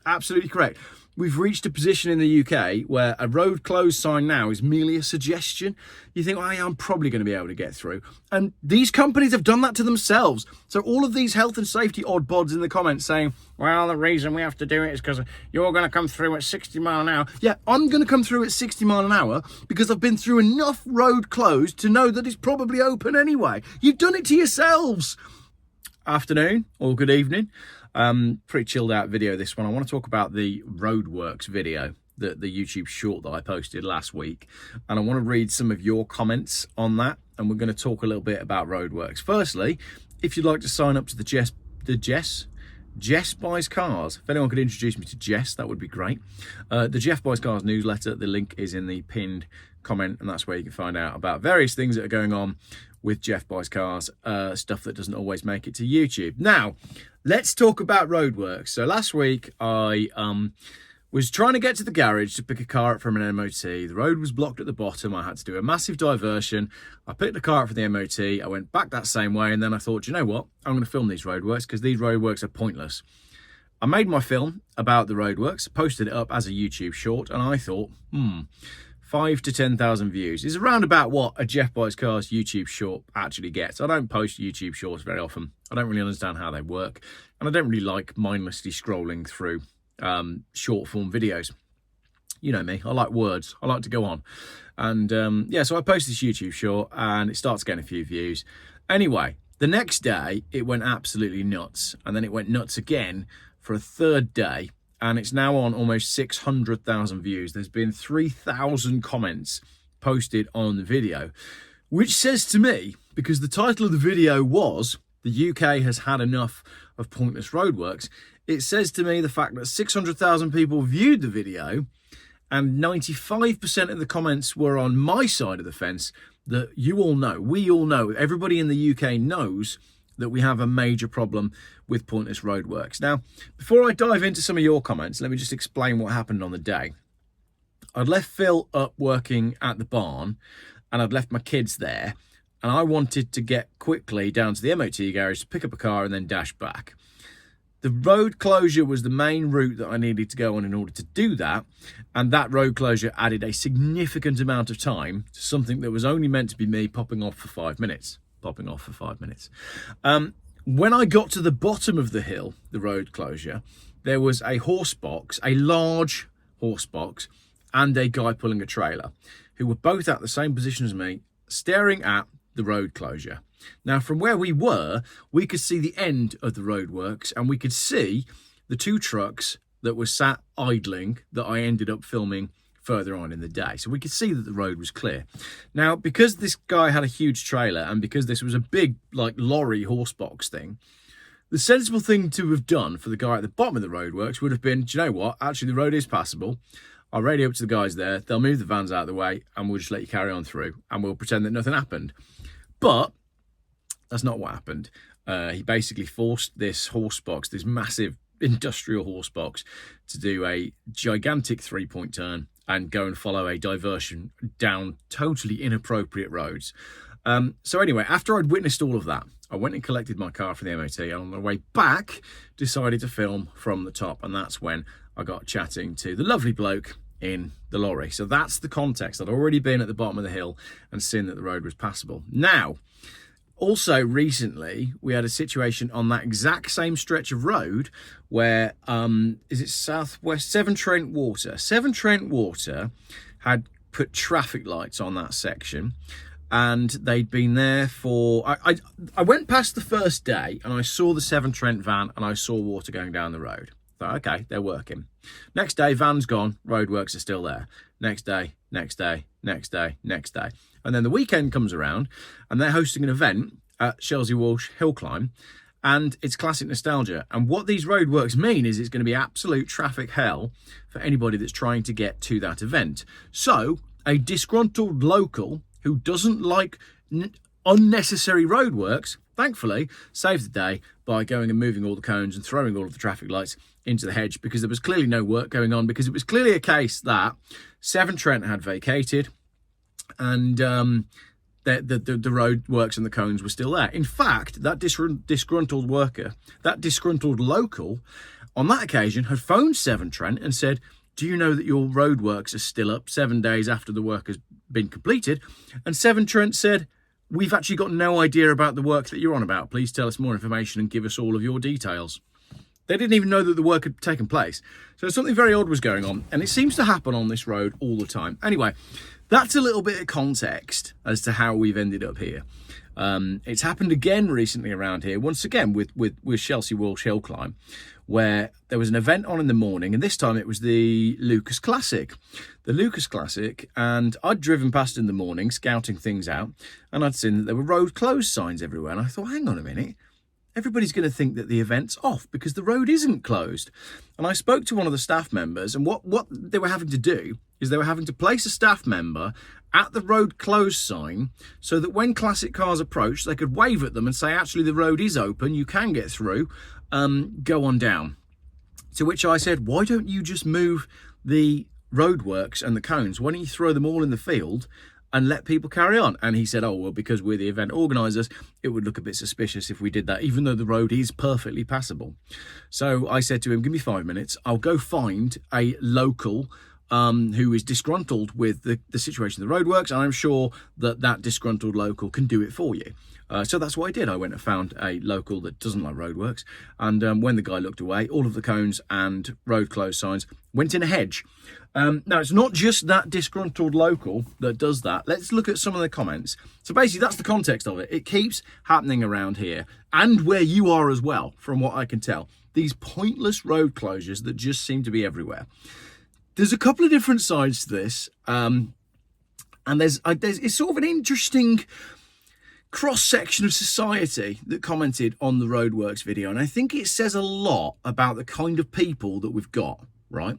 Absolutely correct. We've reached a position in the UK where a road closed sign now is merely a suggestion. You think, oh, yeah, I'm probably going to be able to get through. And these companies have done that to themselves. So all of these health and safety odd bods in the comments saying, well, the reason we have to do it is because you're going to come through at 60 mile an hour. Yeah, I'm going to come through at 60 mile an hour because I've been through enough road closed to know that it's probably open anyway. You've done it to yourselves. Afternoon or good evening. Pretty chilled out video this one. I want to talk about the roadworks video, the YouTube short that I posted last week, and I want to read some of your comments on that, and we're going to talk a little bit about roadworks. Firstly, if you'd like to sign up to the Geoff Buys Cars, if anyone could introduce me to Jess, that would be great. The Geoff Buys Cars newsletter, the link is in the pinned comment, and that's where you can find out about various things that are going on with Geoff Buys Cars, stuff that doesn't always make it to YouTube. Now, let's talk about roadworks. So last week, I was trying to get to the garage to pick a car up from an MOT. The road was blocked at the bottom. I had to do a massive diversion. I picked the car up for the MOT. I went back that same way, and then I thought, you know what? I'm going to film these roadworks because these roadworks are pointless. I made my film about the roadworks, posted it up as a YouTube short, and I thought, 5 to 10,000 views is around about what a Geoff Buys Cars YouTube short actually gets. I don't post YouTube shorts very often. I don't really understand how they work, and I don't really like mindlessly scrolling through short form videos. You know me, I like words, I like to go on. And yeah, so I posted this YouTube short and it starts getting a few views. Anyway, the next day it went absolutely nuts, and then it went nuts again for a third day. And it's now on almost 600,000 views. There's been 3,000 comments posted on the video, which says to me, because the title of the video was, the UK has had enough of pointless roadworks, it says to me the fact that 600,000 people viewed the video and 95% of the comments were on my side of the fence, that you all know, we all know, everybody in the UK knows that we have a major problem with pointless roadworks. Now, before I dive into some of your comments, let me just explain what happened on the day. I'd left Phil up working at the barn, and I'd left my kids there, and I wanted to get quickly down to the MOT garage to pick up a car and then dash back. The road closure was the main route that I needed to go on in order to do that, and that road closure added a significant amount of time to something that was only meant to be me popping off for 5 minutes. When I got to the bottom of the hill, the road closure, there was a horse box, a large horse box, and a guy pulling a trailer, who were both at the same position as me, staring at the road closure. Now, from where we were, we could see the end of the roadworks, and we could see the two trucks that were sat idling that I ended up filming further on in the day. So we could see that the road was clear. Now, because this guy had a huge trailer, and because this was a big, like, lorry horse box thing, the sensible thing to have done for the guy at the bottom of the roadworks would have been, do you know what? Actually, the road is passable. I'll radio up to the guys there. They'll move the vans out of the way, and we'll just let you carry on through, and we'll pretend that nothing happened. But that's not what happened. He basically forced this horse box, this massive industrial horse box, to do a gigantic 3-point turn and go and follow a diversion down totally inappropriate roads. So anyway, after I'd witnessed all of that, I went and collected my car from the MOT, and on the way back, decided to film from the top, and that's when I got chatting to the lovely bloke in the lorry. So that's the context. I'd already been at the bottom of the hill and seen that the road was passable. Now, also recently, we had a situation on that exact same stretch of road where, is it Southwest? Severn Trent Water. Severn Trent Water had put traffic lights on that section, and they'd been there for... I went past the first day, and I saw the Severn Trent van, and I saw water going down the road. Thought, okay, they're working. Next day, van's gone, roadworks are still there. Next day, next day, next day, next day. And then the weekend comes around, and they're hosting an event at Chelsea Walsh Hill Climb, and it's classic nostalgia. And what these roadworks mean is it's going to be absolute traffic hell for anybody that's trying to get to that event. So a disgruntled local who doesn't like unnecessary roadworks, thankfully, saved the day by going and moving all the cones and throwing all of the traffic lights into the hedge, because there was clearly no work going on, because it was clearly a case that Severn Trent had vacated, and the road works and the cones were still there. In fact, that disgruntled worker, that disgruntled local, on that occasion had phoned Severn Trent and said, do you know that your roadworks are still up 7 days after the work has been completed? And Severn Trent said, we've actually got no idea about the work that you're on about. Please tell us more information and give us all of your details. They didn't even know that the work had taken place. So something very odd was going on, and it seems to happen on this road all the time. Anyway, that's a little bit of context as to how we've ended up here. It's happened again recently around here, once again with Chelsea Walsh Hill Climb, where there was an event on in the morning, and this time it was the Lucas Classic. The Lucas Classic, and I'd driven past in the morning, scouting things out, and I'd seen that there were road closed signs everywhere, and I thought, hang on a minute, everybody's going to think that the event's off because the road isn't closed. And I spoke to one of the staff members, and what they were having to do is they were having to place a staff member at the road closed sign so that when classic cars approached, they could wave at them and say, actually, the road is open, you can get through, go on down. To which I said, why don't you just move the roadworks and the cones? Why don't you throw them all in the field and let people carry on? And he said, oh, well, because we're the event organisers, it would look a bit suspicious if we did that, even though the road is perfectly passable. So I said to him, give me 5 minutes. I'll go find a local who is disgruntled with the situation of the roadworks, and I'm sure that disgruntled local can do it for you. So that's what I did. I went and found a local that doesn't like roadworks, and when the guy looked away, all of the cones and road closed signs went in a hedge. Now, it's not just that disgruntled local that does that. Let's look at some of the comments. So basically, that's the context of it. It keeps happening around here, and where you are as well, from what I can tell. These pointless road closures that just seem to be everywhere. There's a couple of different sides to this, and there's it's sort of an interesting cross-section of society that commented on the roadworks video, and I think it says a lot about the kind of people that we've got, right?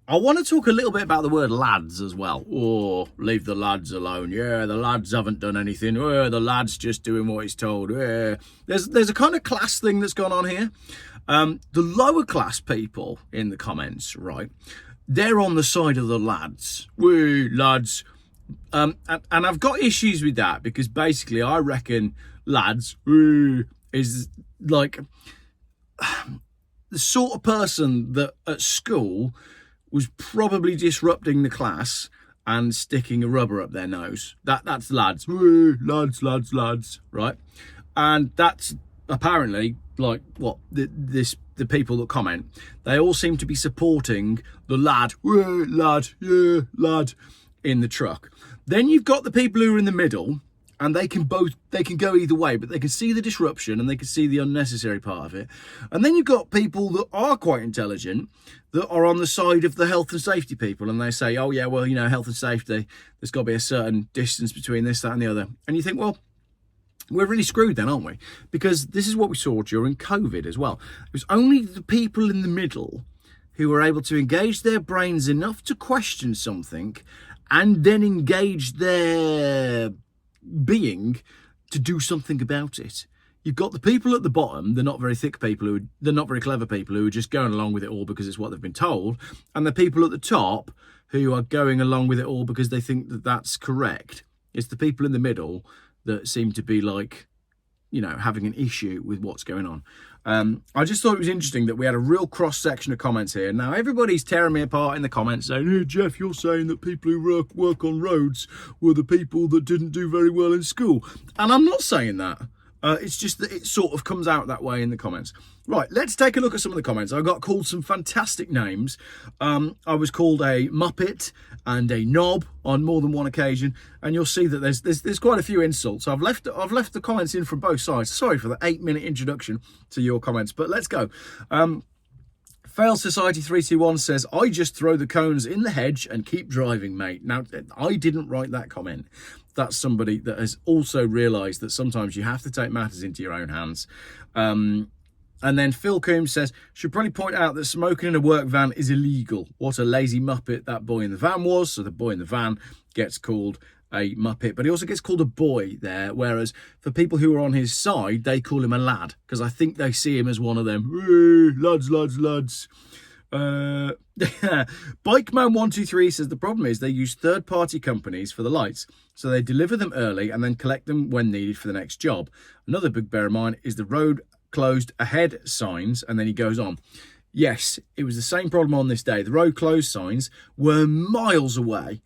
I want to talk a little bit about the word lads as well. Oh, leave the lads alone. Yeah, the lads haven't done anything. Oh, the lad's just doing what he's told. Yeah. There's a kind of class thing that's gone on here. The lower class people in the comments, right, they're on the side of the lads. Wee, lads. And I've got issues with that because basically I reckon lads is like the sort of person that at school was probably disrupting the class and sticking a rubber up their nose. That's lads. Lads, right? And that's apparently like what the people that comment, they all seem to be supporting the lad, lad in the truck. Then you've got the people who are in the middle, and they can go either way, but they can see the disruption and they can see the unnecessary part of it. And then you've got people that are quite intelligent that are on the side of the health and safety people, and they say, oh yeah, well, you know, health and safety, there's got to be a certain distance between this, that and the other. And you think, well, we're really screwed then, aren't we? Because this is what we saw during COVID as well. It was only the people in the middle who were able to engage their brains enough to question something and then engage their being to do something about it. You've got the people at the bottom, they're not very thick people, they're not very clever people who are just going along with it all because it's what they've been told, and the people at the top who are going along with it all because they think that that's correct. It's the people in the middle that seem to be like, you know, having an issue with what's going on. I just thought it was interesting that we had a real cross-section of comments here. Now, everybody's tearing me apart in the comments saying, hey, Geoff, you're saying that people who work on roads were the people that didn't do very well in school. And I'm not saying that. It's just that it sort of comes out that way in the comments. Right, let's take a look at some of the comments. I got called some fantastic names. I was called a muppet and a knob on more than one occasion, and you'll see that there's quite a few insults. I've left the comments in from both sides. Sorry for the 8-minute introduction to your comments, but let's go. Fail Society 321 says, I just throw the cones in the hedge and keep driving, mate. Now, I didn't write that comment. That's somebody that has also realised that sometimes you have to take matters into your own hands. And then Phil Coombs says, should probably point out that smoking in a work van is illegal. What a lazy muppet that boy in the van was. So the boy in the van gets called a muppet, but he also gets called a boy there. Whereas for people who are on his side, they call him a lad because I think they see him as one of them. Lads. Bikeman123 says the problem is they use third-party companies for the lights, so they deliver them early and then collect them when needed for the next job. Another big bear of mine is the road closed ahead signs, and then he goes on. Yes, it was the same problem on this day. The road closed signs were miles away.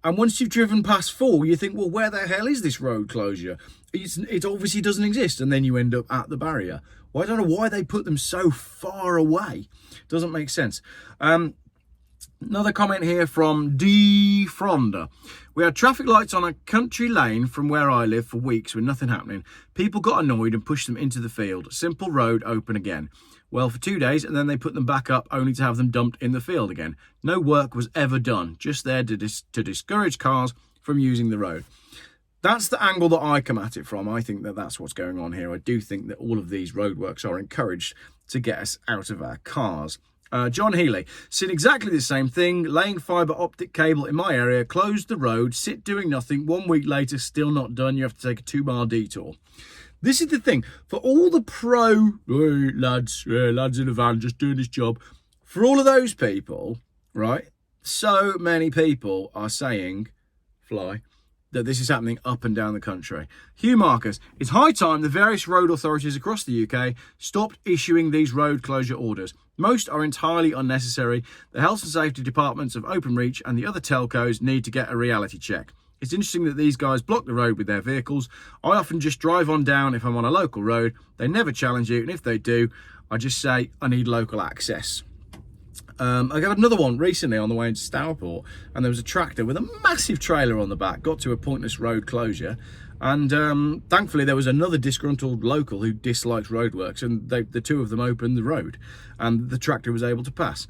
And once you've driven past 4, you think, well, where the hell is this road closure? It obviously doesn't exist. And then you end up at the barrier. Well, I don't know why they put them so far away. Doesn't make sense. Another comment here from D. Fronda. We had traffic lights on a country lane from where I live for weeks with nothing happening. People got annoyed and pushed them into the field. Simple road open again. Well, for 2 days, and then they put them back up only to have them dumped in the field again. No work was ever done, just there to discourage cars from using the road. That's the angle that I come at it from. I think that that's what's going on here. I do think that all of these roadworks are encouraged to get us out of our cars. John Healy, said exactly the same thing, laying fibre optic cable in my area, closed the road, sit doing nothing, 1 week later, still not done, you have to take a 2-mile detour. This is the thing, for all the lads in a van just doing his job, for all of those people, right, so many people are saying, that this is happening up and down the country. Hugh Marcus, it's high time the various road authorities across the UK stopped issuing these road closure orders. Most are entirely unnecessary. The health and safety departments of Openreach and the other telcos need to get a reality check. It's interesting that these guys block the road with their vehicles. I often just drive on down if I'm on a local road. They never challenge you, and if they do, I just say I need local access. I got another one recently on the way into Stourport, and there was a tractor with a massive trailer on the back, got to a pointless road closure, and thankfully there was another disgruntled local who disliked roadworks, and the two of them opened the road, and the tractor was able to pass.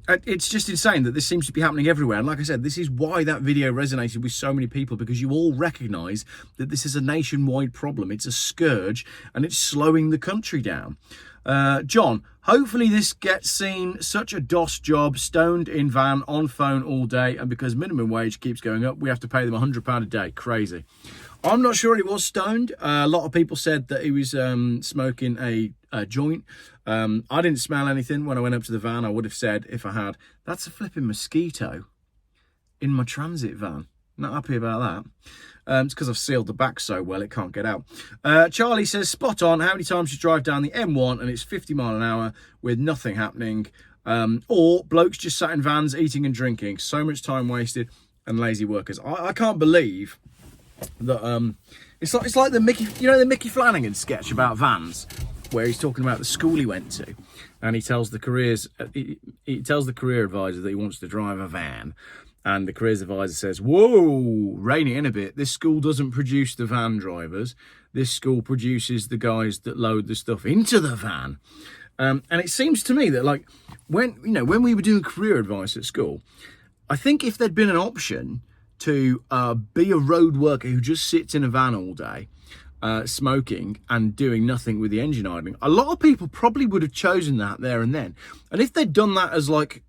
It's just insane that this seems to be happening everywhere, and like I said, this is why that video resonated with so many people, because you all recognise that this is a nationwide problem. It's a scourge, and it's slowing the country down. John, hopefully this gets seen. Such a DOS job, stoned in van, on phone all day, and because minimum wage keeps going up, we have to pay them £100 a day. Crazy. I'm not sure he was stoned. A lot of people said that he was smoking a joint. I didn't smell anything when I went up to the van. I would have said, if I had, that's a flipping mosquito in my transit van. Not happy about that. It's because I've sealed the back so well it can't get out. Charlie says, spot on. How many times you drive down the M1 and it's 50 mile an hour with nothing happening? Or blokes just sat in vans eating and drinking. So much time wasted and lazy workers. I can't believe that it's like the Mickey Flanagan sketch about vans, where he's talking about the school he went to, and he tells the career advisor that he wants to drive a van. And the careers advisor says, whoa, rein it in a bit. This school doesn't produce the van drivers. This school produces the guys that load the stuff into the van. And it seems to me that, like, when we were doing career advice at school, I think if there'd been an option to be a road worker who just sits in a van all day, smoking and doing nothing with the engine idling, a lot of people probably would have chosen that there and then. And if they'd done that as, like,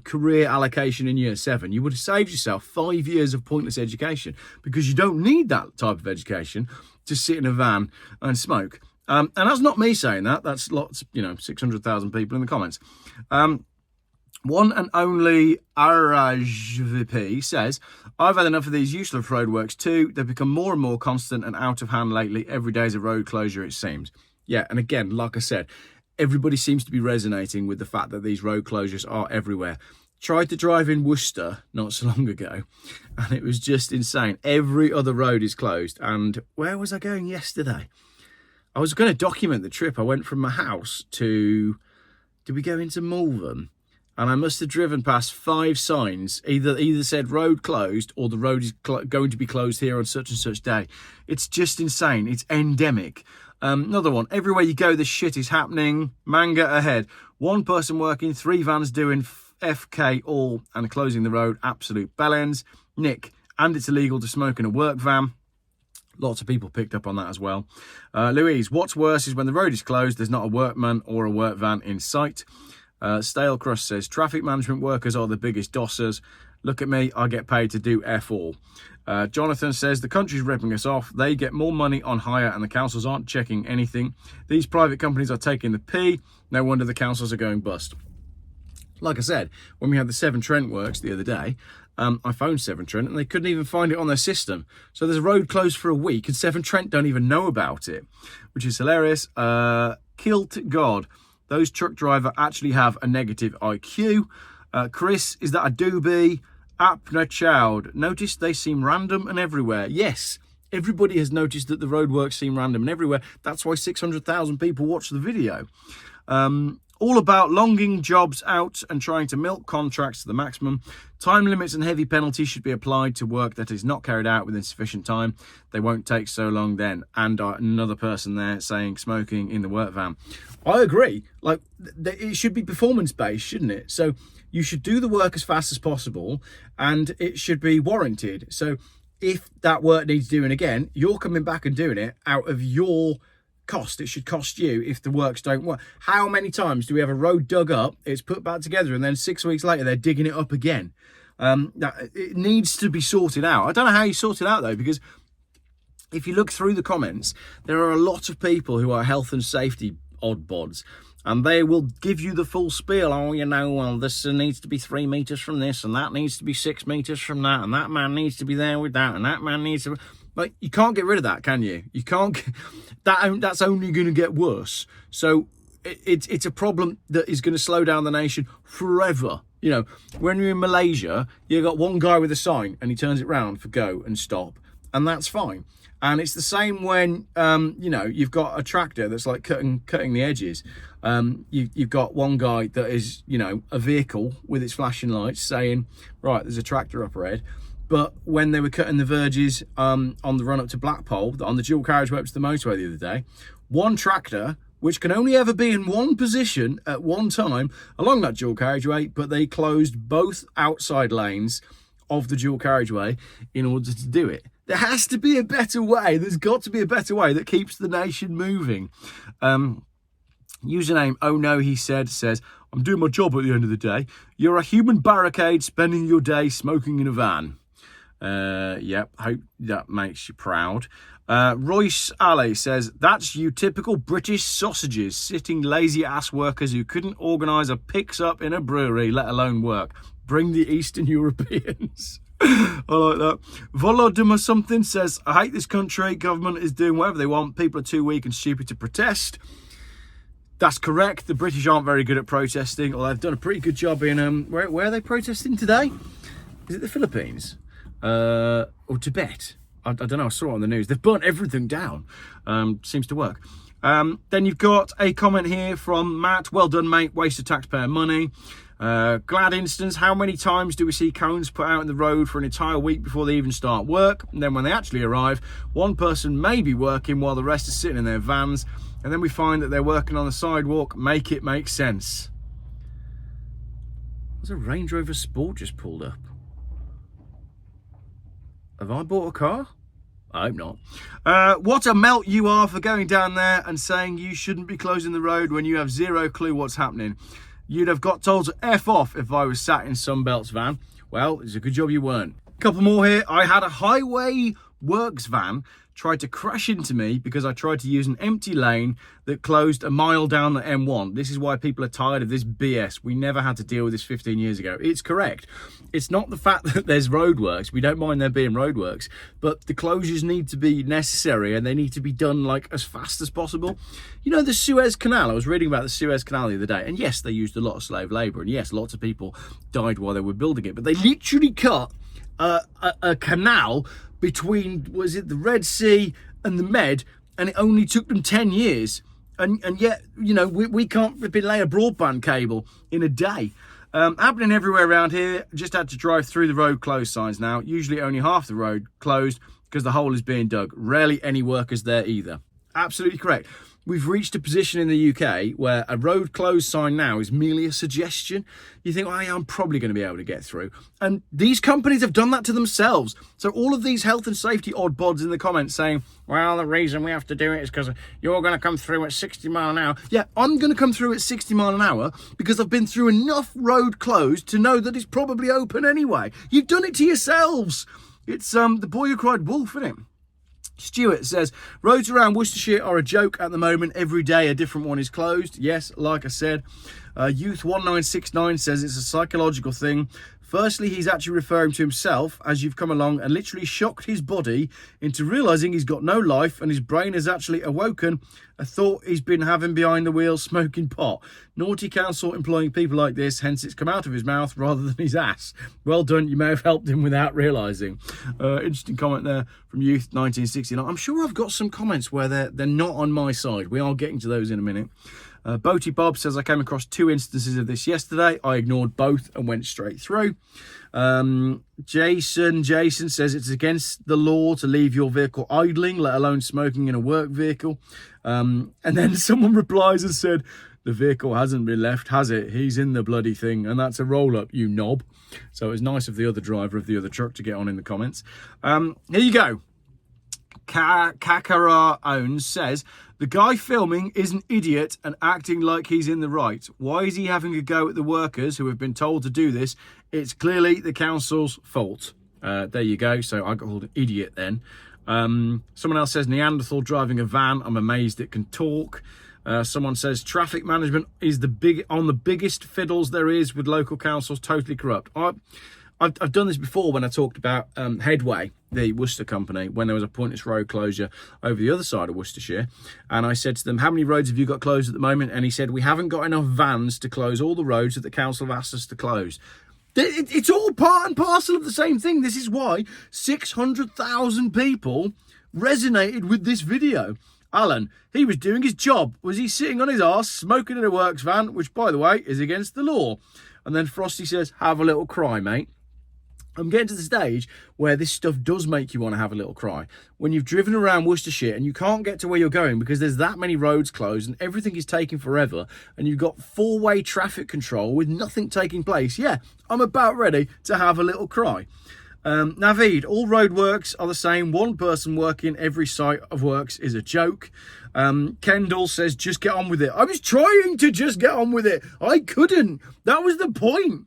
career allocation in year 7, you would have saved yourself 5 years of pointless education, because you don't need that type of education to sit in a van and smoke. And that's not me saying that. That's lots, 600,000 people in the comments. One and only RajVP says, I've had enough of these useless roadworks too. They've become more and more constant and out of hand lately. Every day is a road closure, it seems. Yeah, and again, like I said, everybody seems to be resonating with the fact that these road closures are everywhere. Tried to drive in Worcester not so long ago, and it was just insane. Every other road is closed. And where was I going yesterday? I was going to document the trip. I went from my house to, did we go into Malvern? And I must have driven past 5 signs, either said road closed or the road is going to be closed here on such and such day. It's just insane. It's endemic. Another one. Everywhere you go, this shit is happening. Manga ahead. 1 person working, 3 vans doing FK all and closing the road. Absolute bellends. Nick. And it's illegal to smoke in a work van. Lots of people picked up on that as well. Louise. What's worse is when the road is closed, there's not a workman or a work van in sight. Stale Crust says, traffic management workers are the biggest dossers. Look at me, I get paid to do F all. Jonathan says, the country's ripping us off. They get more money on hire and the councils aren't checking anything. These private companies are taking the P. No wonder the councils are going bust. Like I said, when we had the Severn Trent works the other day, I phoned Severn Trent and they couldn't even find it on their system. So there's a road closed for a week and Severn Trent don't even know about it, which is hilarious. Kilt God. Those truck drivers actually have a negative IQ. Chris, is that a doobie? Apna Child, notice they seem random and everywhere. Yes, everybody has noticed that the roadworks seem random and everywhere. That's why 600,000 people watch the video. All about longing jobs out and trying to milk contracts to the maximum. Time limits and heavy penalties should be applied to work that is not carried out within sufficient time. They won't take so long then. And another person there saying smoking in the work van. I agree. Like, it should be performance-based, shouldn't it? So you should do the work as fast as possible and it should be warranted. So if that work needs doing again, you're coming back and doing it out of your cost. It should cost you if the works don't work. How many times do we have a road dug up, it's put back together, and then 6 weeks later they're digging it up again? It needs to be sorted out. I don't know how you sort it out though, because if you look through the comments, there are a lot of people who are health and safety odd bods, and they will give you the full spiel. Oh, you know, well, this needs to be 3 meters from this, and that needs to be 6 meters from that, and that man needs to be there with that, and that man needs to... Like, you can't get rid of that, can you? You can't... That's only going to get worse. So it's a problem that is going to slow down the nation forever. You know, when you're in Malaysia, you've got one guy with a sign, and he turns it round for go and stop, and that's fine. And it's the same when, you know, you've got a tractor that's like cutting the edges. You've got one guy that is, you know, a vehicle with its flashing lights saying, right, there's a tractor up ahead. But when they were cutting the verges on the run up to Blackpool, on the dual carriageway up to the motorway the other day, one tractor, which can only ever be in one position at one time along that dual carriageway, but they closed both outside lanes of the dual carriageway in order to do it. There has to be a better way. There's got to be a better way that keeps the nation moving. Username, oh no, he says, I'm doing my job at the end of the day. You're a human barricade spending your day smoking in a van. Yep, hope that makes you proud. Royce Alley says, that's you typical British sausages, sitting lazy ass workers who couldn't organise a picks up in a brewery, let alone work. Bring the Eastern Europeans. I like that. Volodymyr something says, I hate this country. Government is doing whatever they want. People are too weak and stupid to protest. That's correct. The British aren't very good at protesting, although they've done a pretty good job in where are they protesting today? Is it the Philippines? Or Tibet? I don't know, I saw it on the news. They've burnt everything down. Seems to work. Then you've got a comment here from Matt. Well done, mate. Waste of taxpayer money. Glad instance. How many times do we see cones put out in the road for an entire week before they even start work? And then when they actually arrive, one person may be working while the rest are sitting in their vans. And then we find that they're working on the sidewalk. Make it make sense. There's a Range Rover Sport just pulled up. Have I bought a car? I hope not. What a melt you are for going down there and saying you shouldn't be closing the road when you have zero clue what's happening. You'd have got told to F off if I was sat in Sunbelt's van. Well, it's a good job you weren't. Couple more here. I had a highway works van tried to crash into me because I tried to use an empty lane that closed a mile down the M1. This is why people are tired of this BS. We never had to deal with this 15 years ago. It's correct. It's not the fact that there's roadworks. We don't mind there being roadworks, but the closures need to be necessary and they need to be done like as fast as possible. You know, the Suez Canal, I was reading about the Suez Canal the other day, and yes, they used a lot of slave labor, and yes, lots of people died while they were building it, but they literally cut a canal between, was it the Red Sea and the Med, and it only took them 10 years. And yet, you know, we can't lay a broadband cable in a day. Happening everywhere around here. Just had to drive through the road closed signs now. Usually only half the road closed because the hole is being dug. Rarely any workers there either. Absolutely correct. We've reached a position in the UK where a road closed sign now is merely a suggestion. You think, oh, yeah, I'm probably going to be able to get through. And these companies have done that to themselves. So all of these health and safety odd bods in the comments saying, well, the reason we have to do it is because you're going to come through at 60 mile an hour. Yeah, I'm going to come through at 60 mile an hour because I've been through enough road closed to know that it's probably open anyway. You've done it to yourselves. It's the boy who cried wolf, isn't it? Stuart says, roads around Worcestershire are a joke at the moment. Every day a different one is closed. Yes, like I said. Youth1969 says it's a psychological thing. Firstly, he's actually referring to himself as you've come along and literally shocked his body into realising he's got no life and his brain has actually awoken a thought he's been having behind the wheel smoking pot. Naughty council employing people like this, hence it's come out of his mouth rather than his ass. Well done, you may have helped him without realising. Interesting comment there from Youth 1969. I'm sure I've got some comments where they're not on my side. We are getting to those in a minute. Boaty Bob says, I came across 2 instances of this yesterday. I ignored both and went straight through. Jason says it's against the law to leave your vehicle idling, let alone smoking in a work vehicle. And then someone replies and said, the vehicle hasn't been left, has it? He's in the bloody thing. And that's a roll-up, you knob. So it was nice of the other driver of the other truck to get on in the comments. Here you go. Kakara Owns says, the guy filming is an idiot and acting like he's in the right. Why is he having a go at the workers who have been told to do this? It's clearly the council's fault. There you go. So I got called an idiot then. Someone else says, Neanderthal driving a van. I'm amazed it can talk. Someone says, traffic management is the biggest fiddles there is with local councils, totally corrupt. I've done this before when I talked about Headway, the Worcester company, when there was a pointless road closure over the other side of Worcestershire. And I said to them, how many roads have you got closed at the moment? And he said, we haven't got enough vans to close all the roads that the council have asked us to close. It's all part and parcel of the same thing. This is why 600,000 people resonated with this video. Alan, he was doing his job. Was he sitting on his arse smoking in a works van, which, by the way, is against the law? And then Frosty says, have a little cry, mate. I'm getting to the stage where this stuff does make you want to have a little cry. When you've driven around Worcestershire and you can't get to where you're going because there's that many roads closed and everything is taking forever and you've got 4-way traffic control with nothing taking place. Yeah, I'm about ready to have a little cry. Naveed, all roadworks are the same. One person working every site of works is a joke. Kendall says, just get on with it. I was trying to just get on with it. I couldn't. That was the point.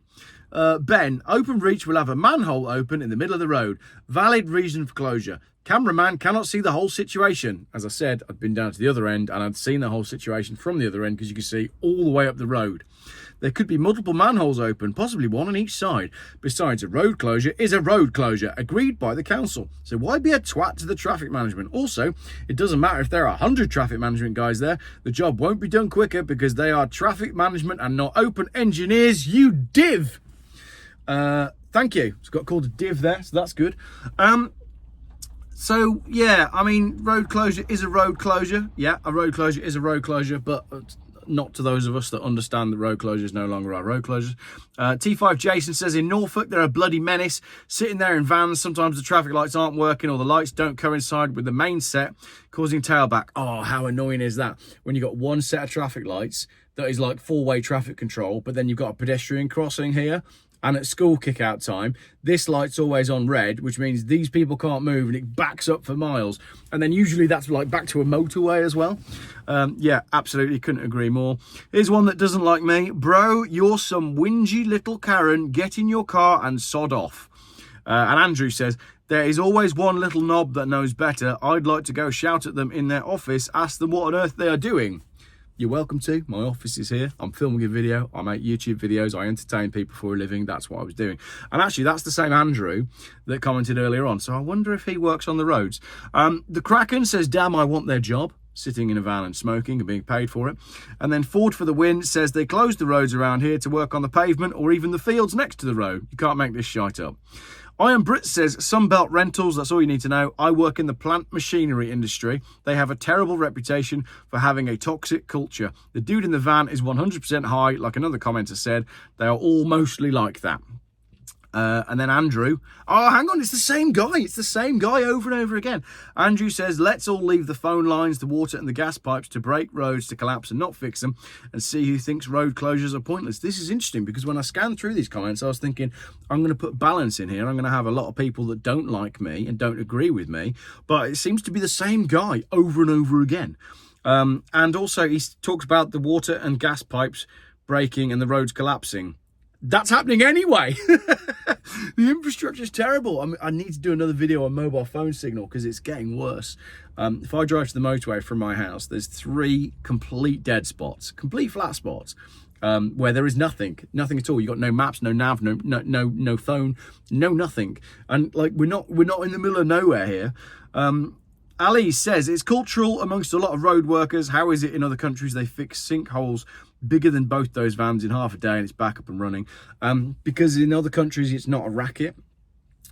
Ben, Open Reach will have a manhole open in the middle of the road. Valid reason for closure. Cameraman cannot see the whole situation. As I said, I'd been down to the other end and I'd seen the whole situation from the other end because you can see all the way up the road. There could be multiple manholes open, possibly one on each side. Besides, a road closure is a road closure, agreed by the council. So why be a twat to the traffic management? Also, it doesn't matter if there are 100 traffic management guys there. The job won't be done quicker because they are traffic management and not open engineers, you div. Thank you. It's got called a div there, so that's good. So yeah, I mean, road closure is a road closure. Yeah, a road closure is a road closure, but not to those of us that understand that road closures no longer are road closures. T5 Jason says, in Norfolk, they're a bloody menace. Sitting there in vans, sometimes the traffic lights aren't working or the lights don't coincide with the main set, causing tailback. Oh, how annoying is that? When you've got one set of traffic lights that is like 4-way traffic control, but then you've got a pedestrian crossing here. And at school kick-out time, this light's always on red, which means these people can't move and it backs up for miles. And then usually that's like back to a motorway as well. Yeah, absolutely, couldn't agree more. Here's one that doesn't like me. Bro, you're some whingy little Karen. Get in your car and sod off. And Andrew says, there is always one little knob that knows better. I'd like to go shout at them in their office, ask them what on earth they are doing. You're welcome to. My office is here. I'm filming a video. I make YouTube videos. I entertain people for a living. That's what I was doing. And actually, that's the same Andrew that commented earlier on. So I wonder if he works on the roads. The Kraken says, damn, I want their job. Sitting in a van and smoking and being paid for it. And then Ford for the Win says they closed the roads around here to work on the pavement or even the fields next to the road. You can't make this shite up. Iron Brit says, Sunbelt Rentals, that's all you need to know. I work in the plant machinery industry. They have a terrible reputation for having a toxic culture. The dude in the van is 100% high, like another commenter said. They are all mostly like that. And then Andrew, oh, hang on, it's the same guy. It's the same guy over and over again. Andrew says, let's all leave the phone lines, the water and the gas pipes to break roads, to collapse and not fix them, and see who thinks road closures are pointless. This is interesting because when I scanned through these comments, I was thinking, I'm going to put balance in here. I'm going to have a lot of people that don't like me and don't agree with me, but it seems to be the same guy over and over again. And also he talks about the water and gas pipes breaking and the roads collapsing. That's happening anyway. The infrastructure is terrible. I need to do another video on mobile phone signal because it's getting worse. If I drive to the motorway from my house, there's 3 complete dead spots, complete flat spots. where there is nothing at all. You got no maps, no nav, no phone, no nothing, and like we're not in the middle of nowhere here. Ali says it's cultural amongst a lot of road workers. How is it in other countries they fix sinkholes bigger than both those vans in half a day and it's back up and running? Because in other countries it's not a racket.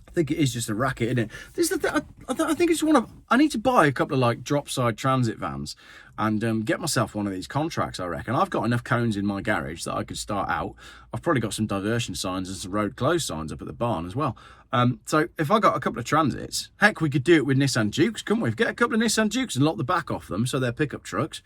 I think it is just a racket, isn't it? This is I think it's I need to buy a couple of like drop side transit vans and get myself one of these contracts, I reckon. I've got enough cones in my garage that I could start out. I've probably got some diversion signs and some road closed signs up at the barn as well. So if I got a couple of transits, heck, we could do it with Nissan Dukes, couldn't we? Get a couple of Nissan Dukes and lock the back off them so they're pickup trucks.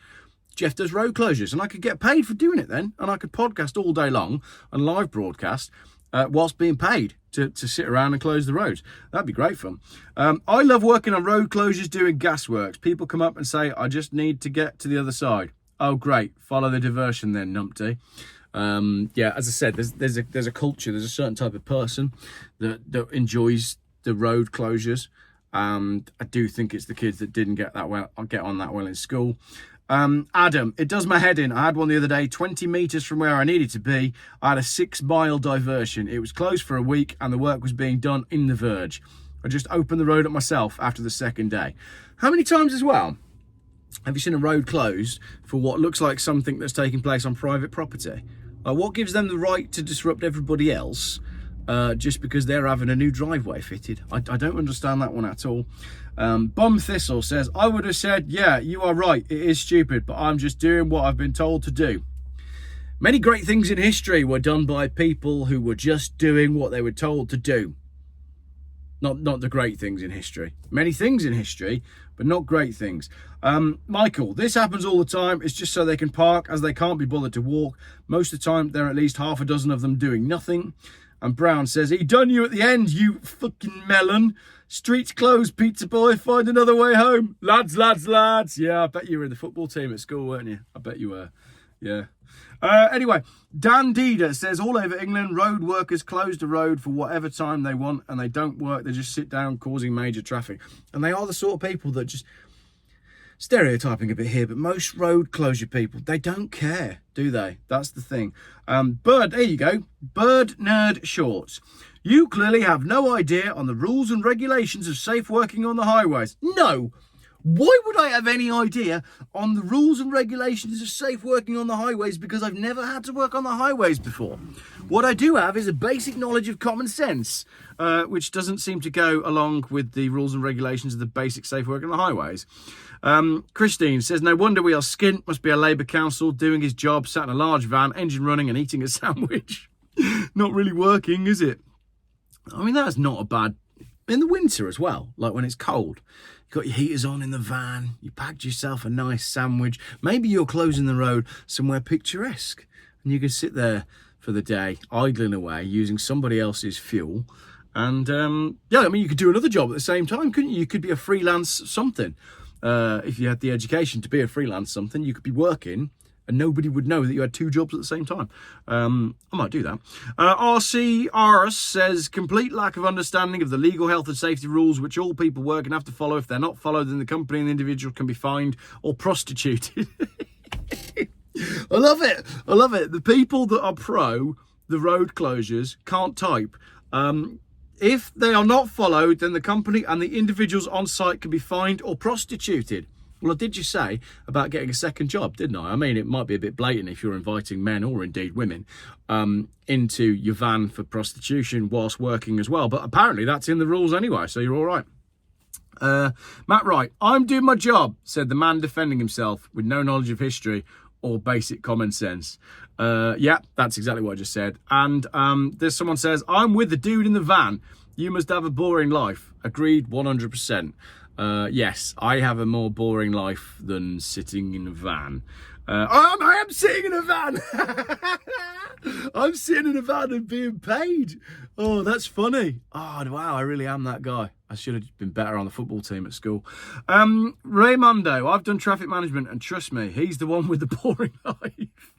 Geoff does road closures and I could get paid for doing it then. And I could podcast all day long and live broadcast whilst being paid to sit around and close the roads. That'd be great fun. I love working on road closures doing gas works. People come up and say, I just need to get to the other side. Oh, great. Follow the diversion then, numpty. Yeah, as I said, there's a culture. There's a certain type of person that enjoys the road closures. And I do think it's the kids that didn't get on that well in school. Adam, it does my head in. I had one the other day, 20 metres from where I needed to be. I had a 6-mile diversion. It was closed for a week and the work was being done in the verge. I just opened the road up myself after the second day. How many times as well have you seen a road closed for what looks like something that's taking place on private property? What gives them the right to disrupt everybody else just because they're having a new driveway fitted? I don't understand that one at all. Bum Thistle says, I would have said, yeah, you are right, it is stupid, but I'm just doing what I've been told to do. Many great things in history were done by people who were just doing what they were told to do. Not the great things in history. Many things in history, but not great things. Michael, this happens all the time. It's just so they can park, as they can't be bothered to walk. Most of the time, there are at least half a dozen of them doing nothing. And Brown says, he done you at the end, you fucking melon. Streets closed, pizza boy, find another way home. Lads. Yeah, I bet you were in the football team at school, weren't you? I bet you were. Yeah. Anyway, Dan Deeder says, all over England, road workers close the road for whatever time they want and they don't work. They just sit down causing major traffic. And they are the sort of people that just, stereotyping a bit here, but most road closure people, they don't care, do they? That's the thing. Bird, there you go. Bird Nerd Shorts. You clearly have no idea on the rules and regulations of safe working on the highways. No. Why would I have any idea on the rules and regulations of safe working on the highways? Because I've never had to work on the highways before. What I do have is a basic knowledge of common sense, which doesn't seem to go along with the rules and regulations of the basic safe work on the highways. Christine says, no wonder we are skint. Must be a Labour council doing his job, sat in a large van, engine running and eating a sandwich. Not really working, is it? I mean, that's not a bad... In the winter as well, like when it's cold. You've got your heaters on in the van. You packed yourself a nice sandwich. Maybe you're closing the road somewhere picturesque. And you can sit there for the day, idling away, using somebody else's fuel. And, yeah, I mean, you could do another job at the same time, couldn't you? You could be a freelance something. If you had the education to be a freelance something, you could be working and nobody would know that you had two jobs at the same time. I might do that. RCRS says, complete lack of understanding of the legal health and safety rules which all people working have to follow. If they're not followed, then the company and the individual can be fined or prostituted. I love it. The people that are pro the road closures can't type. If they are not followed, then the company and the individuals on site can be fined or prostituted. Well, I did just say about getting a second job, didn't I? I mean, it might be a bit blatant if you're inviting men or indeed women into your van for prostitution whilst working as well. But apparently that's in the rules anyway, so you're all right. Matt Wright, I'm doing my job, said the man defending himself with no knowledge of history or basic common sense. Yeah, that's exactly what I just said. And there's someone says, I'm with the dude in the van. You must have a boring life. Agreed, 100%. Yes, I have a more boring life than sitting in a van. I am sitting in a van. I'm sitting in a van and being paid. Oh, that's funny. Oh, wow, I really am that guy. I should have been better on the football team at school. Raymondo, I've done traffic management and trust me, he's the one with the boring life.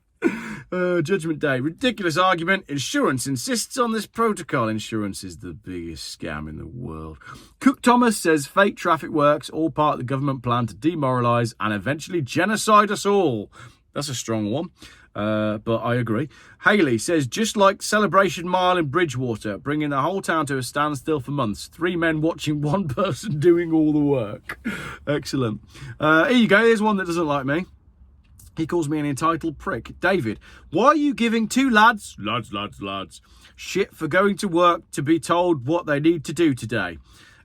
Judgment Day, ridiculous argument. Insurance insists on this protocol. Insurance is the biggest scam in the world. Cook Thomas says fake traffic works, all part of the government plan to demoralise and eventually genocide us all. That's a strong one. But I agree. Haley says, just like Celebration Mile in Bridgewater, bringing the whole town to a standstill for months. 3 men watching one person doing all the work. Excellent. Here you go. Here's one that doesn't like me. He calls me an entitled prick. David, why are you giving 2 lads, shit for going to work to be told what they need to do today?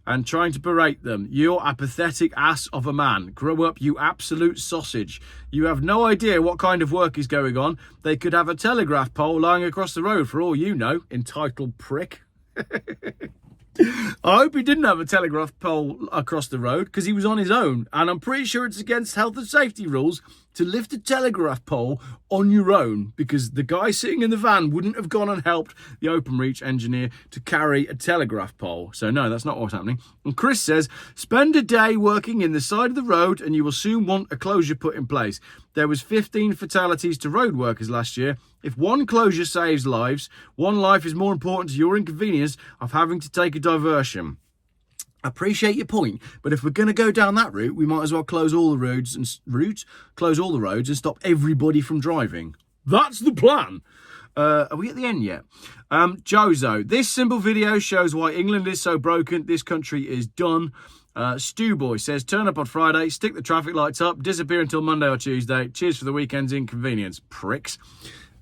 And trying to berate them. You're a pathetic ass of a man. Grow up, you absolute sausage. You have no idea what kind of work is going on. They could have a telegraph pole lying across the road for all you know, entitled prick. I hope he didn't have a telegraph pole across the road because he was on his own. And I'm pretty sure it's against health and safety rules to lift a telegraph pole on your own, because the guy sitting in the van wouldn't have gone and helped the Openreach engineer to carry a telegraph pole. So no, that's not what's happening. And Chris says, spend a day working in the side of the road and you will soon want a closure put in place. There was 15 fatalities to road workers last year. If one closure saves lives, one life is more important to your inconvenience of having to take a diversion. Appreciate your point, but if we're going to go down that route, we might as well close all the roads and stop everybody from driving. That's the plan. Are we at the end yet? Jozo, this simple video shows why England is so broken. This country is done. Stu Boy says, turn up on Friday, stick the traffic lights up, disappear until Monday or Tuesday. Cheers for the weekend's inconvenience, pricks.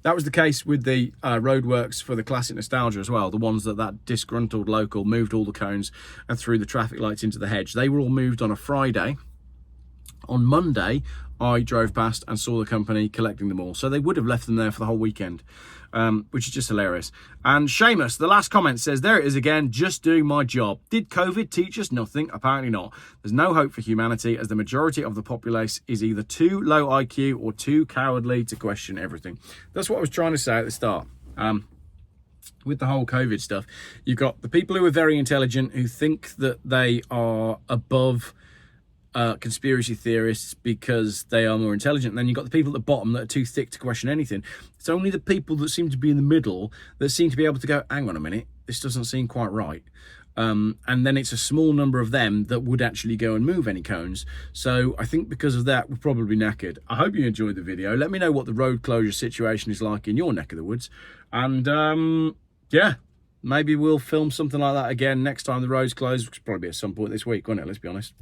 That was the case with the roadworks for the Classic Nostalgia as well. The ones that disgruntled local moved all the cones and threw the traffic lights into the hedge. They were all moved on a Friday. On Monday, I drove past and saw the company collecting them all. So they would have left them there for the whole weekend, which is just hilarious. And Seamus, the last comment, says, there it is again, just doing my job. Did COVID teach us nothing? Apparently not. There's no hope for humanity as the majority of the populace is either too low IQ or too cowardly to question everything. That's what I was trying to say at the start. With the whole COVID stuff, you've got the people who are very intelligent who think that they are above conspiracy theorists because they are more intelligent. And then you've got the people at the bottom that are too thick to question anything. It's only the people that seem to be in the middle that seem to be able to go, hang on a minute, this doesn't seem quite right. And then it's a small number of them that would actually go and move any cones. So I think because of that, we're probably knackered. I hope you enjoyed the video. Let me know what the road closure situation is like in your neck of the woods. And yeah, maybe we'll film something like that again next time the road's closed, which will probably be at some point this week, won't it? Let's be honest.